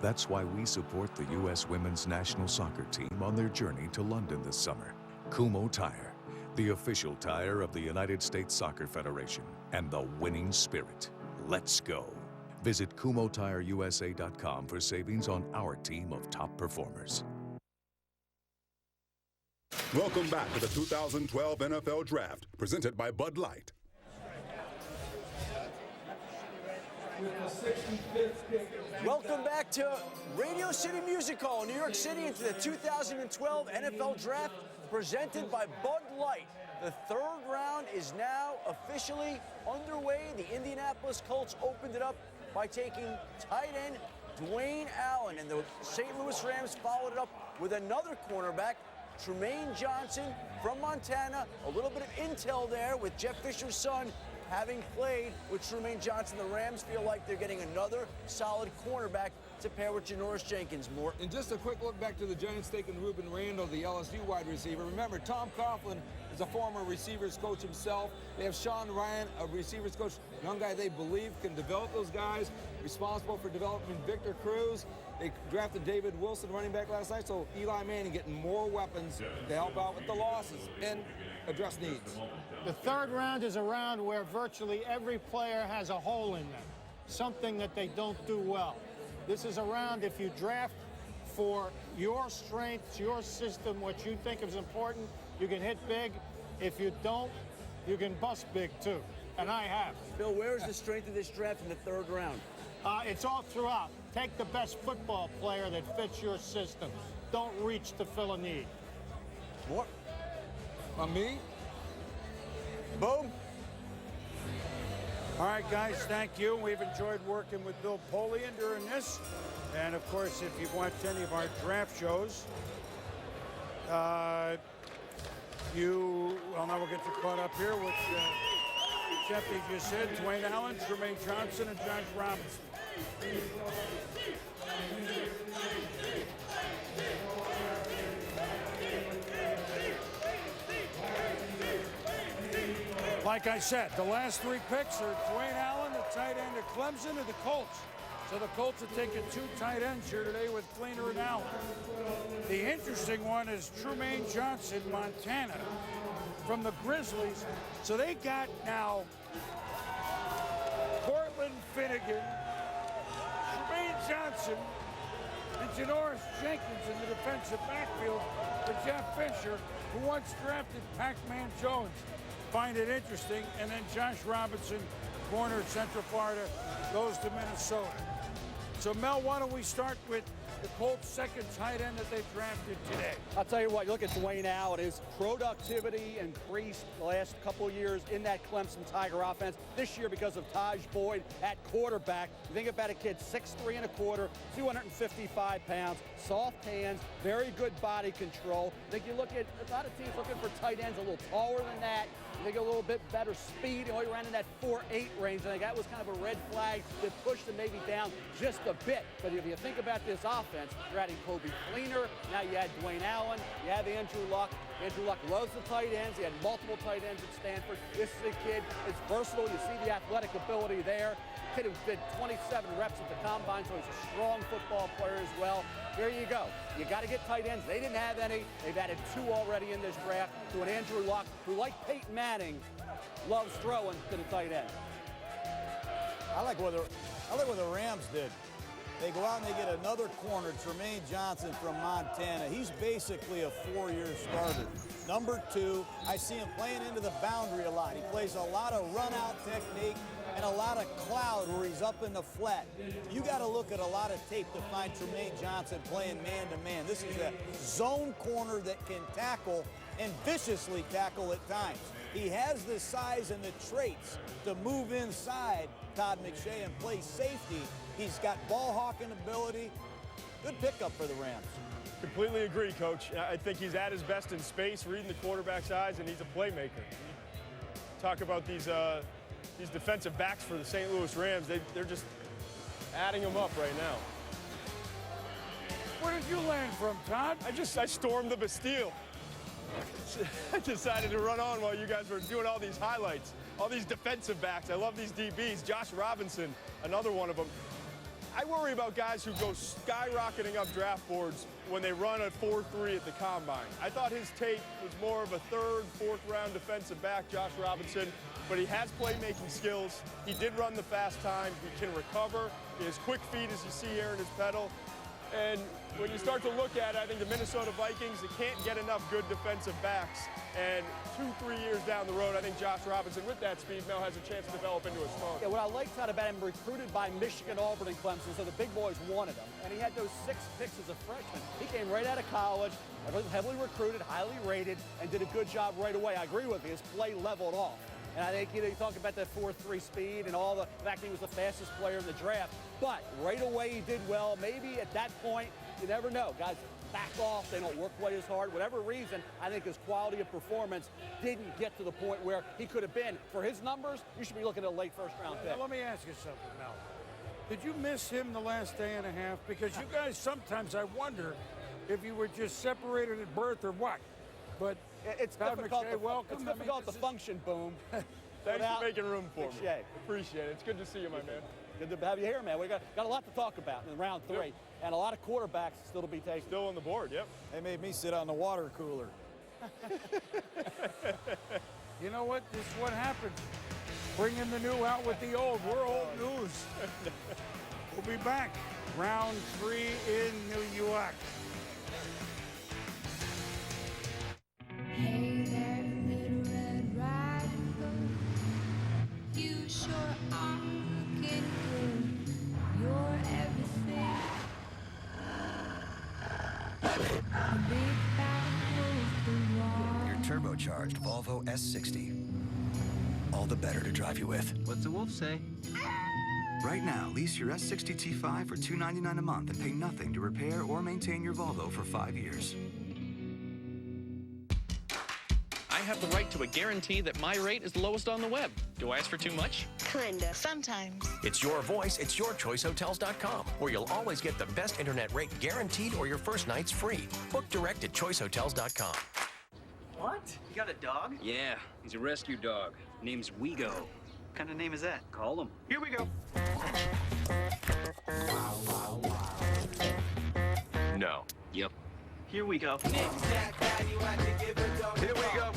That's why we support the U.S. women's national soccer team on their journey to London this summer. Kumho Tire, the official tire of the United States Soccer Federation, and the winning spirit. Let's go. Visit KumhoTireUSA.com for savings on our team of top performers. Welcome back to the 2012 NFL Draft, presented by Bud Light. Welcome back to Radio City Music Hall, New York City, into the 2012 NFL Draft, presented by Bud Light. The third round is now officially underway. The Indianapolis Colts opened it up by taking tight end Dwayne Allen, and the St. Louis Rams followed it up with another cornerback, Trumaine Johnson from Montana. A little bit of intel there with Jeff Fisher's son having played with Trumaine Johnson. The Rams feel like they're getting another solid cornerback to pair with Janoris Jenkins. More. And just a quick look back to the Giants taking Ruben Randall, the LSU wide receiver. Remember, Tom Coughlin is a former receivers coach himself. They have Sean Ryan, a receivers coach, young guy they believe can develop those guys, responsible for developing Victor Cruz. They drafted David Wilson, running back, last night, so Eli Manning getting more weapons to help out with the losses and address needs. The third round is a round where virtually every player has a hole in them, something that they don't do well. This is a round if you draft for your strengths, your system, what you think is important, you can hit big. If you don't, you can bust big too, and I have. Bill, where is the strength of this draft in the third round? It's all throughout. Take the best football player that fits your system. Don't reach to fill a need. What? On me? Boom. All right, guys, thank you. We've enjoyed working with Bill Polian during this. And, of course, if you've watched any of our draft shows, well, now we'll get you caught up here with Jeffy just said, Dwayne Allen, Trumaine Johnson, and Josh Robinson. Like I said, the last three picks are Dwayne Allen, the tight end of Clemson, and the Colts. So the Colts have taken two tight ends here today with Fleener and Allen. The interesting one is Trumaine Johnson, Montana, from the Grizzlies. So they got now Cortland Finnegan, Trumaine Johnson, and Janoris Jenkins in the defensive backfield for Jeff Fisher, who once drafted Pac-Man Jones. Find it interesting. And then Josh Robinson, corner at Central Florida, goes to Minnesota. So, Mel, why don't we start with the Colts' second tight end that they drafted today? I'll tell you what, you look at Dwayne Allen, his productivity increased the last couple of years in that Clemson Tiger offense. This year, because of Taj Boyd at quarterback, you think about a kid 6'3¼ 255 pounds, soft hands, very good body control. I think you look at a lot of teams looking for tight ends a little taller than that. They get a little bit better speed. He ran in that 4.8 range. I think that was kind of a red flag that pushed him maybe down just a bit. But if you think about this offense, you're adding Kobe Fleener. Now you add Dwayne Allen. You have Andrew Luck. Andrew Luck loves the tight ends. He had multiple tight ends at Stanford. This is a kid. It's versatile. You see the athletic ability there. Kid who did 27 reps at the combine, so he's a strong football player as well. Here you go. You got to get tight ends. They didn't have any. They've added two already in this draft to an Andrew Luck, who, like Peyton Manning, loves throwing to the tight end. I like what the Rams did. They go out and they get another corner, Trumaine Johnson from Montana. He's basically a four-year starter. Number two, I see him playing into the boundary a lot. He plays a lot of run-out technique and a lot of cloud where he's up in the flat. You got to look at a lot of tape to find Trumaine Johnson playing man-to-man. This is a zone corner that can tackle and viciously tackle at times. He has the size and the traits to move inside Todd McShay and play safety. He's got ball hawking ability. Good pickup for the Rams. Completely agree, Coach. I think he's at his best in space, reading the quarterback's eyes, and he's a playmaker. Talk about these defensive backs for the St. Louis Rams. They're just adding them up right now. Where did you land from, Todd? I stormed the Bastille. I decided to run on while you guys were doing all these highlights, all these defensive backs. I love these DBs. Josh Robinson, another one of them. I worry about guys who go skyrocketing up draft boards when they run a 4.3 at the combine. I thought his tape was more of a third, fourth round defensive back, Josh Robinson, but he has playmaking skills. He did run the fast time. He can recover. He has quick feet, as you see here in his pedal. And when you start to look at it, I think the Minnesota Vikings, they can't get enough good defensive backs. And 2-3 years down the road, I think Josh Robinson, with that speed, now has a chance to develop into a starter. Yeah, what I liked about him, recruited by Michigan, Auburn, and Clemson, so the big boys wanted him. And he had those 6 picks as a freshman. He came right out of college, heavily recruited, highly rated, and did a good job right away. I agree with you. His play leveled off. And I think, you talk about that 4.3 speed and all the fact he was the fastest player in the draft. But right away he did well. Maybe at that point, you never know. Guys back off. They don't work quite as hard. Whatever reason, I think his quality of performance didn't get to the point where he could have been. For his numbers, you should be looking at a late first-round pick. Now, let me ask you something, Mel. Did you miss him the last day and a half? Because you guys, sometimes I wonder if you were just separated at birth or what. But it's Todd difficult, McShay, welcome. it's difficult to function, Boom. Thanks for making room for me. McShay. Appreciate it. It's good to see you, my man. Good to have you here, man. We got a lot to talk about in round 3. Yep. And a lot of quarterbacks still to be taken. Still on the board, yep. They made me sit on the water cooler. You know what? This is what happens. Bringing the new out with the old. We're old news. We'll be back. Round 3 in New York. Hey there, little Red Riding Hood. You sure are looking good. You're everything. The big bad wolf could walk. Your turbocharged Volvo S60. All the better to drive you with. What's the wolf say? Right now, lease your S60 T5 for $299 a month and pay nothing to repair or maintain your Volvo for 5 years. I have the right to a guarantee that my rate is the lowest on the web. Do I ask for too much? Kinda, sometimes. It's your voice, it's your choicehotels.com, where you'll always get the best internet rate guaranteed or your first night's free. Book direct at choicehotels.com. What? You got a dog? Yeah, he's a rescue dog. Name's Wego. What kind of name is that? Call him. Here we go. No. Yep. Here we go. Here we go. Thank you. Here we go.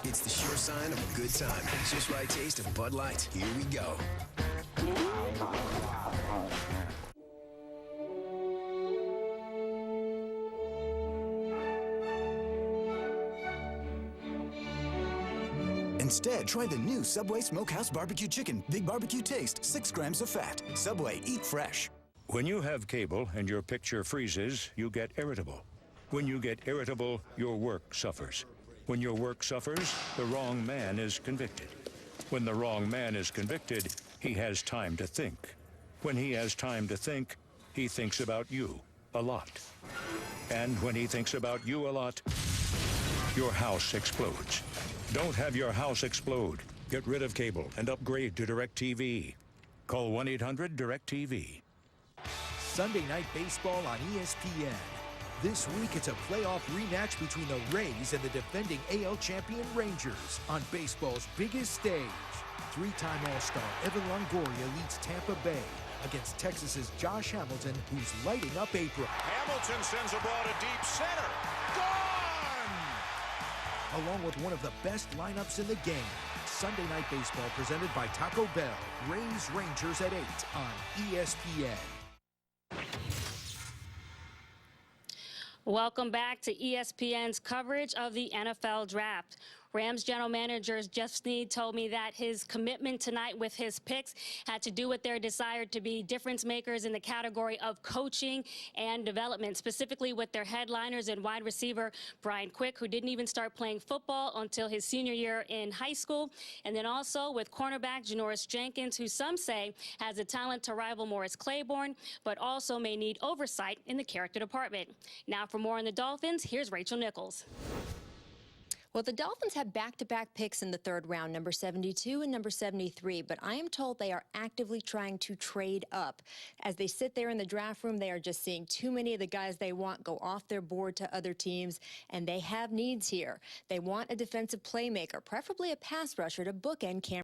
It's the sure sign of a good time. Just right taste of Bud Light. Here we go. Instead, try the new Subway Smokehouse Barbecue Chicken. Big barbecue taste, 6 grams of fat. Subway, eat fresh. When you have cable and your picture freezes, you get irritable. When you get irritable, your work suffers. When your work suffers, the wrong man is convicted. When the wrong man is convicted, he has time to think. When he has time to think, he thinks about you a lot. And when he thinks about you a lot, your house explodes. Don't have your house explode. Get rid of cable and upgrade to DirecTV. Call 1-800-DirecTV. Sunday Night Baseball on ESPN. This week, it's a playoff rematch between the Rays and the defending AL champion Rangers on baseball's biggest stage. 3-time All-Star Evan Longoria leads Tampa Bay against Texas's Josh Hamilton, who's lighting up April. Hamilton sends a ball to deep center. Gone! Along with one of the best lineups in the game. Sunday Night Baseball presented by Taco Bell. Rays Rangers at 8 on ESPN. Welcome back to ESPN's coverage of the NFL Draft. Rams general manager Jeff Snead told me that his commitment tonight with his picks had to do with their desire to be difference makers in the category of coaching and development, specifically with their headliners and wide receiver Brian Quick, who didn't even start playing football until his senior year in high school, and then also with cornerback Janoris Jenkins, who some say has the talent to rival Morris Claiborne, but also may need oversight in the character department. Now for more on the Dolphins, here's Rachel Nichols. Well, the Dolphins have back-to-back picks in the third round, number 72 and number 73, but I am told they are actively trying to trade up. As they sit there in the draft room, they are just seeing too many of the guys they want go off their board to other teams, and they have needs here. They want a defensive playmaker, preferably a pass rusher to bookend Cam